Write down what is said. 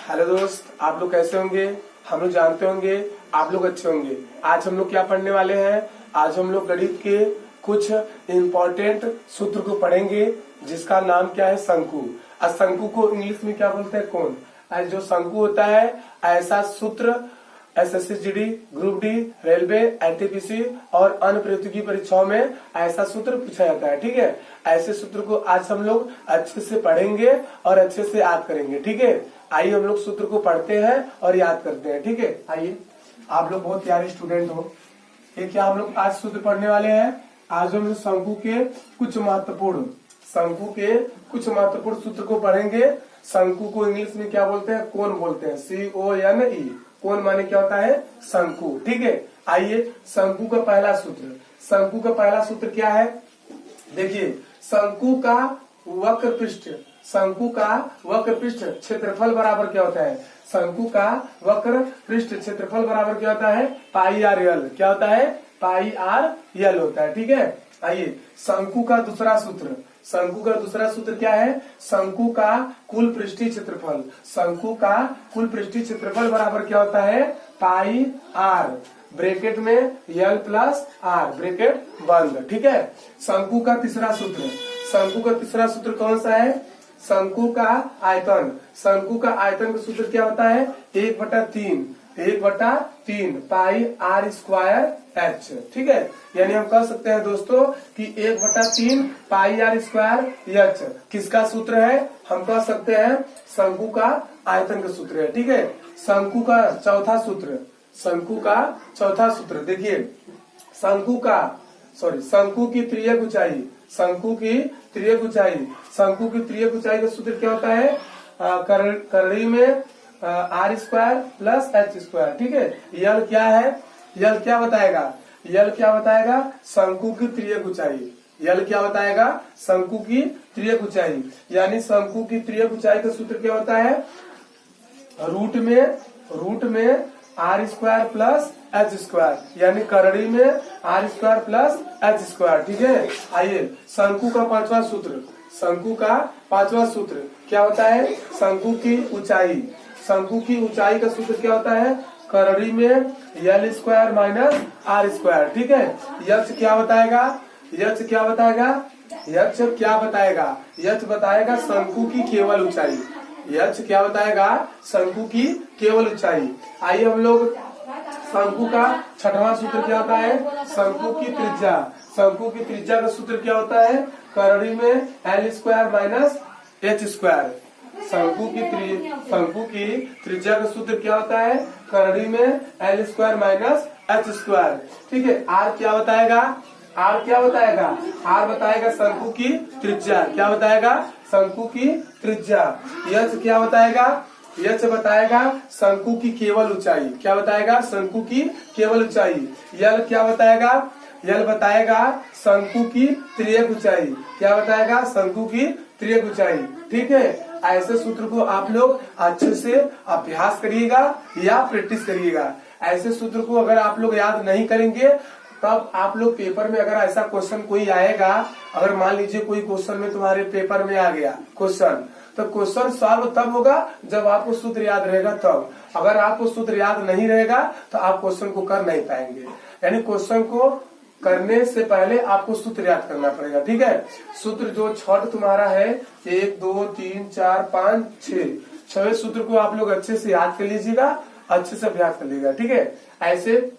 Hello दोस्त, आप लोग कैसे होंगे। हम लोग जानते होंगे आप लोग अच्छे होंगे। आज हम लोग क्या पढ़ने वाले हैं। आज हम लोग गणित के कुछ इम्पोर्टेंट सूत्र को पढ़ेंगे जिसका नाम क्या है, शंकु। आज शंकु को इंग्लिश में क्या बोलते हैं, कोण। आज जो शंकु होता है ऐसा सूत्र SSC GD, group D, railway, NTPC और अन्य प्रतियोगी परीक्षाओं में ऐसा सूत्र पूछा जाता है। ठीक है, ऐसे सूत्र को आज हम लोग अच्छे से पढ़ेंगे और अच्छे से याद करेंगे। ठीक है, आइए हम लोग सूत्र को पढ़ते हैं और याद करते हैं। ठीक है, आइए, आप लोग बहुत प्यारे स्टूडेंट हो। ये क्या हम लोग आज सूत्र पढ़ने वाले हैं। आज हम शंकु के कुछ महत्वपूर्ण सूत्र को पढ़ेंगे। शंकु को इंग्लिश में क्या बोलते हैं, कोण बोलते हैं, CONE। कोण माने क्या होता है, शंकु। ठीक है, आइए शंकु का पहला सूत्र क्या है। देखिए, शंकु का वक्र पृष्ठ क्षेत्रफल बराबर क्या होता है। शंकु का वक्र पृष्ठ क्षेत्रफल बराबर क्या होता है, पाई आर यल। क्या होता है, पाई आर यल होता है। ठीक है, आइए शंकु का दूसरा सूत्र क्या है। शंकु का कुल पृष्ठीय क्षेत्रफल बराबर क्या होता है, पाई आर, ब्रैकेट में यल प्लस आर, ब्रैकेट बंद। ठीक है, शंकु का तीसरा सूत्र कौन सा है। शंकु का आयतन का सूत्र क्या होता है, 1/3 पाई आर स्क्वायर एच। ठीक है, यानी हम कह सकते हैं दोस्तों कि 1/3 पाई आर स्क्वायर एच किसका सूत्र है, हम कह सकते हैं शंकु का आयतन का सूत्र है। ठीक है, शंकु का चौथा सूत्र देखिए, शंकु की त्रियक ऊंचाई का सूत्र क्या होता है, करड़ी में r square plus h square. ठीक है, यल क्या बताएगा, शंकु की त्रियक ऊंचाई। यानी शंकु की त्रियक ऊंचाई का सूत्र क्या होता है, रूट में r square plus h square, यानी करड़ी में r square plus h square. ठीक है, आइए शंकु का पांचवा सूत्र क्या होता है, शंकु की ऊंचाई का सूत्र क्या होता है, करड़ी में l square minus r square. ठीक है, यच क्या बताएगा, शंकु की केवल ऊंचाई। आइए हम लोग शंकु का छठवां सूत्र क्या होता है, शंकु की त्रिज्या का सूत्र क्या होता है, करड़ी में L square minus H square. शंकु की त्रिज्या का सूत्र क्या होता है, करड़ी में L square minus H square. ठीक है, आर बताएगा शंकु की त्रिज्या। क्या बताएगा, शंकु की त्रिज्या। यच क्या बताएगा, शंकु की केवल ऊंचाई। क्या बताएगा, शंकु की केवल ऊंचाई। यल क्या बताएगा, शंकु की त्रियक ऊंचाई। क्या बताएगा, शंकु की त्रियक ऊंचाई। ठीक है, ऐसे सूत्र को आप लोग अच्छे से अभ्यास करिएगा या प्रैक्टिस करिएगा। ऐसे सूत्र को अगर आप लोग याद नहीं करेंगे तब आप लोग पेपर में अगर ऐसा क्वेश्चन कोई आएगा, अगर मान लीजिए कोई क्वेश्चन में तुम्हारे पेपर में आ गया क्वेश्चन, तो क्वेश्चन सॉल्व तब होगा जब आपको सूत्र याद रहेगा तब। अगर आपको सूत्र याद नहीं रहेगा तो आप क्वेश्चन को कर नहीं पाएंगे। यानी क्वेश्चन को करने से पहले आपको सूत्र याद करना पड़ेगा। ठीक है, सूत्र जो छठ तुम्हारा है 1 2 3 4 5 6 सूत्र को आप लोग अच्छे से याद कर लीजिएगा, अच्छे से अभ्यास कर लीजिएगा। ठीक है, ऐसे